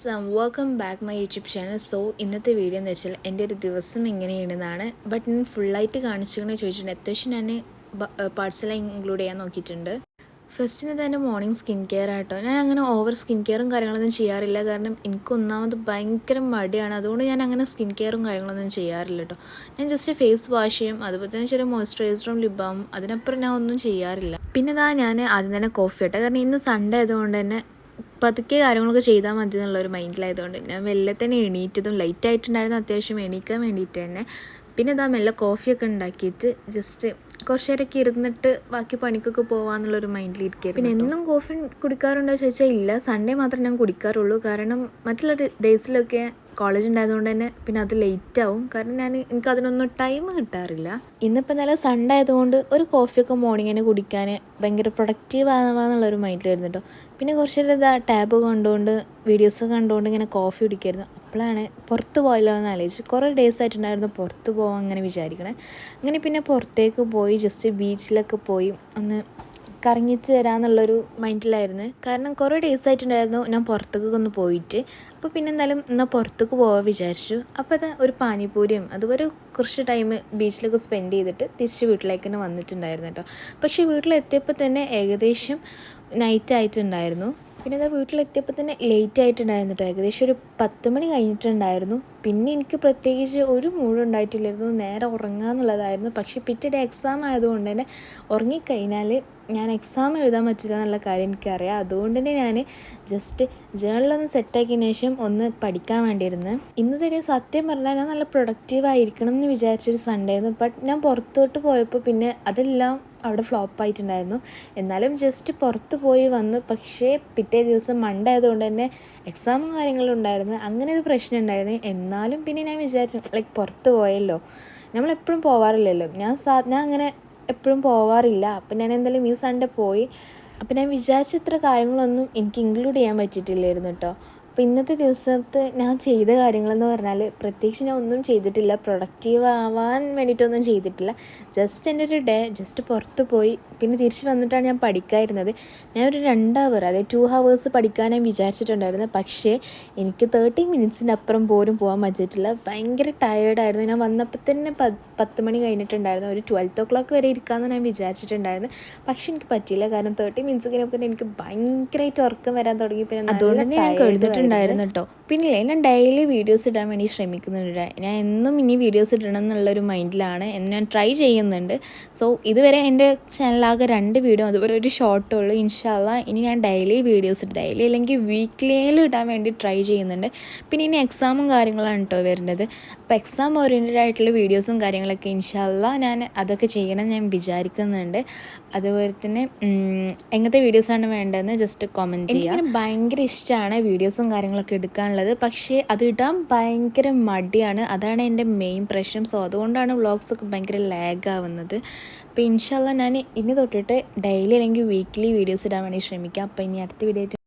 Friends welcome back my YouTube channel. So ഇന്നത്തെ video എന്ന് വെച്ചാൽ എൻ്റെ ഒരു ദിവസം എങ്ങനെയാണെന്നാണ്. ബട്ട് ഞാൻ ഫുള്ളായിട്ട് കാണിച്ചെന്ന് ചോദിച്ചിട്ടുണ്ട്. അത്യാവശ്യം ഞാൻ പാർട്സെല്ലാം ഇൻക്ലൂഡ് ചെയ്യാൻ നോക്കിയിട്ടുണ്ട്. ഫസ്റ്റിന് തന്നെ മോർണിംഗ് സ്കിൻ കെയർ ആട്ടോ. ഞാൻ അങ്ങനെ ഓവർ സ്കിൻ കെയറും കാര്യങ്ങളൊന്നും ചെയ്യാറില്ല. കാരണം എനിക്ക് ഒന്നാമത് ഭയങ്കര മടിയാണ്. അതുകൊണ്ട് ഞാൻ അങ്ങനെ സ്കിൻ കെയറും കാര്യങ്ങളൊന്നും ചെയ്യാറില്ല കേട്ടോ. ഞാൻ ജസ്റ്റ് ഫേസ് വാഷ് ചെയ്യും, അതുപോലെ തന്നെ ചെറിയ മോയ്സ്ചറൈസറും ലിപ് ബാമും, അതിനപ്പുറം ഞാൻ ഒന്നും ചെയ്യാറില്ല. പിന്നെ ഞാൻ ആദ്യം തന്നെ കോഫി കേട്ടോ. കാരണം ഇന്ന് സൺഡേ ആയതുകൊണ്ട് തന്നെ പതുക്കെ കാര്യങ്ങളൊക്കെ ചെയ്താൽ മതി എന്നുള്ളൊരു മൈൻഡിലായതുകൊണ്ട് ഞാൻ വെല്ലെ തന്നെ എണീറ്റതും ലൈറ്റ് ആയിട്ടുണ്ടായിരുന്നു അത്യാവശ്യം എണീക്കാൻ വേണ്ടിയിട്ട് തന്നെ. പിന്നെ മെല്ലെ കോഫിയൊക്കെ ഉണ്ടാക്കിയിട്ട് ജസ്റ്റ് കുറച്ച് നേരമൊക്കെ ഇരുന്നിട്ട് ബാക്കി പണിക്കൊക്കെ പോകാമെന്നുള്ളൊരു മൈൻഡിലിരിക്കുക. പിന്നെ എന്നും കോഫി കുടിക്കാറുണ്ടോ ചോദിച്ചാൽ ഇല്ല, സൺഡേ മാത്രമേ ഞാൻ കുടിക്കാറുള്ളൂ. കാരണം മറ്റുള്ള ഡേയ്സിലൊക്കെ കോളേജ് ഉണ്ടായതുകൊണ്ട് തന്നെ പിന്നെ അത് ലേറ്റ് ആവും. കാരണം എനിക്കതിനൊന്നും ടൈം കിട്ടാറില്ല. ഇന്നിപ്പോൾ നല്ല സൺഡേ ആയതുകൊണ്ട് ഒരു കോഫിയൊക്കെ മോർണിംഗ് കുടിക്കാൻ ഭയങ്കര പ്രൊഡക്റ്റീവ് ആവാന്നുള്ളൊരു മൈൻഡിലായിരുന്നു കേട്ടോ. പിന്നെ കുറച്ച് നേരം ടാബ് കണ്ടുകൊണ്ട് വീഡിയോസ് കണ്ടുകൊണ്ട് ഇങ്ങനെ കോഫി കുടിക്കായിരുന്നു. അപ്പോഴാണ് പുറത്ത് പോയല്ലോ എന്ന് ആലോചിച്ച്. കുറേ ഡേയ്സ് ആയിട്ടുണ്ടായിരുന്നു പുറത്ത് പോകാൻ അങ്ങനെ വിചാരിക്കണേ. അങ്ങനെ പിന്നെ പുറത്തേക്ക് പോയി ജസ്റ്റ് ബീച്ചിലൊക്കെ പോയി ഒന്ന് കറങ്ങിച്ച് വരാമെന്നുള്ളൊരു മൈൻഡിലായിരുന്നു. കാരണം കുറേ ഡേയ്സ് ആയിട്ടുണ്ടായിരുന്നു ഞാൻ പുറത്തേക്കൊക്കെ ഒന്ന് പോയിട്ട്. അപ്പോൾ പിന്നെ എന്തായാലും എന്നാൽ പുറത്തേക്ക് പോകാൻ വിചാരിച്ചു. അപ്പോൾ ഒരു പാനിപൂരിയും അതുപോലെ കുറച്ച് ടൈം ബീച്ചിലൊക്കെ സ്പെൻഡ് ചെയ്തിട്ട് തിരിച്ച് വീട്ടിലേക്ക് തന്നെ വന്നിട്ടുണ്ടായിരുന്നു കേട്ടോ. പക്ഷേ വീട്ടിലെത്തിയപ്പോൾ തന്നെ ഏകദേശം നൈറ്റ് ആയിട്ടുണ്ടായിരുന്നു. പിന്നെ വീട്ടിലെത്തിയപ്പോൾ തന്നെ ലേറ്റ് ആയിട്ടുണ്ടായിരുന്നു കേട്ടോ. ഏകദേശം ഒരു 10 മണി കഴിഞ്ഞിട്ടുണ്ടായിരുന്നു. പിന്നെ എനിക്ക് പ്രത്യേകിച്ച് ഒരു മൂടുണ്ടായിട്ടില്ലായിരുന്നു, നേരെ ഉറങ്ങുക എന്നുള്ളതായിരുന്നു. പക്ഷേ പിറ്റേ ഡേ എക്സാം ആയതുകൊണ്ട് തന്നെ ഉറങ്ങിക്കഴിഞ്ഞാൽ ഞാൻ എക്സാം എഴുതാൻ പറ്റില്ല എന്നുള്ള കാര്യം എനിക്കറിയാം. അതുകൊണ്ട് തന്നെ ഞാൻ ജസ്റ്റ് ജേണലൊന്ന് സെറ്റാക്കിയതിന് ശേഷം ഒന്ന് പഠിക്കാൻ വേണ്ടിയിരുന്നു. ഇന്നത്തെ ഡേ സത്യം പറഞ്ഞാൽ ഞാൻ നല്ല പ്രൊഡക്റ്റീവ് ആയിരിക്കണം എന്ന് വിചാരിച്ചൊരു സൺഡേ ആയിരുന്നു. ബട്ട് ഞാൻ പുറത്തോട്ട് പോയപ്പോൾ പിന്നെ അതെല്ലാം അവിടെ ഫ്ലോപ്പായിട്ടുണ്ടായിരുന്നു. എന്നാലും ജസ്റ്റ് പുറത്ത് പോയി വന്നു. പക്ഷേ പിറ്റേ ദിവസം മൺഡേ ആയതുകൊണ്ട് തന്നെ എക്സാമും കാര്യങ്ങളും ഉണ്ടായിരുന്നു. അങ്ങനെ ഒരു പ്രശ്നം ഉണ്ടായിരുന്നു. എന്നാലും പിന്നെ ഞാൻ വിചാരിച്ചു പുറത്ത് പോയല്ലോ, നമ്മളെപ്പോഴും പോവാറില്ലല്ലോ. ഞാൻ അങ്ങനെ എപ്പോഴും പോവാറില്ല. അപ്പം ഞാൻ എന്തായാലും ഈ സൺഡേ പോയി. അപ്പം ഞാൻ വിചാരിച്ചത്ര കാര്യങ്ങളൊന്നും എനിക്ക് ഇൻക്ലൂഡ് ചെയ്യാൻ പറ്റിയിട്ടില്ലായിരുന്നു കേട്ടോ. അപ്പോൾ ഇന്നത്തെ ദിവസത്തെ ഞാൻ ചെയ്ത കാര്യങ്ങളെന്ന് പറഞ്ഞാൽ പ്രത്യേകിച്ച് ഞാൻ ഒന്നും ചെയ്തിട്ടില്ല, പ്രൊഡക്റ്റീവ് ആവാൻ വേണ്ടിയിട്ടൊന്നും ചെയ്തിട്ടില്ല. ജസ്റ്റ് എൻ്റെ ഒരു ഡേ ജസ്റ്റ് പുറത്ത് പോയി പിന്നെ തിരിച്ച് വന്നിട്ടാണ് ഞാൻ പഠിക്കാതിരുന്നത്. ഞാൻ ഒരു 2 അവർ അതായത് 2 hours പഠിക്കാൻ ഞാൻ വിചാരിച്ചിട്ടുണ്ടായിരുന്നു. പക്ഷേ എനിക്ക് 30 മിനിറ്റ്സിൻ്റെ അപ്പുറം പോലും പോകാൻ പറ്റിയിട്ടില്ല. ഭയങ്കര ടയേർഡായിരുന്നു. ഞാൻ വന്നപ്പോൾ തന്നെ 10 മണി കഴിഞ്ഞിട്ടുണ്ടായിരുന്നു. ഒരു 12 o'clock വരെ ഇരിക്കാമെന്ന് ഞാൻ വിചാരിച്ചിട്ടുണ്ടായിരുന്നു. പക്ഷേ എനിക്ക് പറ്റിയില്ല. കാരണം 30 മിനിറ്റ്സ് കഴിഞ്ഞപ്പോൾ തന്നെ എനിക്ക് ഭയങ്കരമായിട്ട് ഉറക്കം വരാൻ തുടങ്ങി. പിന്നെ അതുകൊണ്ട് തന്നെ ഞാൻ കഴുതിട്ടുണ്ടായിരുന്നു കേട്ടോ. പിന്നെ ഞാൻ ഡെയിലി വീഡിയോസ് ഇടാൻ വേണ്ടി ശ്രമിക്കുന്നുണ്ട്. ഞാൻ എന്നും ഇനി വീഡിയോസ് ഇടണം എന്നുള്ളൊരു മൈൻഡിലാണ്. ഞാൻ ട്രൈ ചെയ്യുന്നുണ്ട്. സോ ഇതുവരെ എൻ്റെ ചാനലാകെ 2 വീഡിയോ അതുപോലെ ഒരു ഷോർട്ടേ ഉള്ളൂ. ഇൻഷാ അള്ളാ ഇനി ഞാൻ ഡെയിലി വീഡിയോസ് ഡെയിലി അല്ലെങ്കിൽ വീക്ക്ലിയിലും ഇടാൻ വേണ്ടി ട്രൈ ചെയ്യുന്നുണ്ട്. പിന്നെ ഇനി എക്സാമും കാര്യങ്ങളാണ് കേട്ടോ വരുന്നത്. അപ്പോൾ എക്സാം ഓറിയൻറ്റഡ് ആയിട്ടുള്ള വീഡിയോസും കാര്യങ്ങളൊക്കെ ഇൻഷാ അള്ളാ ഞാൻ അതൊക്കെ ചെയ്യണം ഞാൻ വിചാരിക്കുന്നുണ്ട്. അതുപോലെ തന്നെ എങ്ങനത്തെ വീഡിയോസാണ് വേണ്ടതെന്ന് ജസ്റ്റ് കമൻറ്റ് ചെയ്യുക. എനിക്ക് ഭയങ്കര ഇഷ്ടമാണ് വീഡിയോസും കാര്യങ്ങളൊക്കെ എടുക്കാനുള്ളത്. പക്ഷേ അത് ഇടാൻ ഭയങ്കര മടിയാണ്. അതാണ് എൻ്റെ മെയിൻ പ്രശ്നം. സോ അതുകൊണ്ടാണ് വ്ളോഗ്സൊക്കെ ഭയങ്കര ലാഗ് ആവുന്നത്. അപ്പോൾ ഇൻഷാ അള്ളാ ഞാൻ ഇനി തൊട്ടിട്ട് ഡെയിലി അല്ലെങ്കിൽ വീക്ക്ലി വീഡിയോസ് ഇടാൻ വേണ്ടി ശ്രമിക്കാം. അപ്പോൾ ഇനി അടുത്ത വീഡിയോ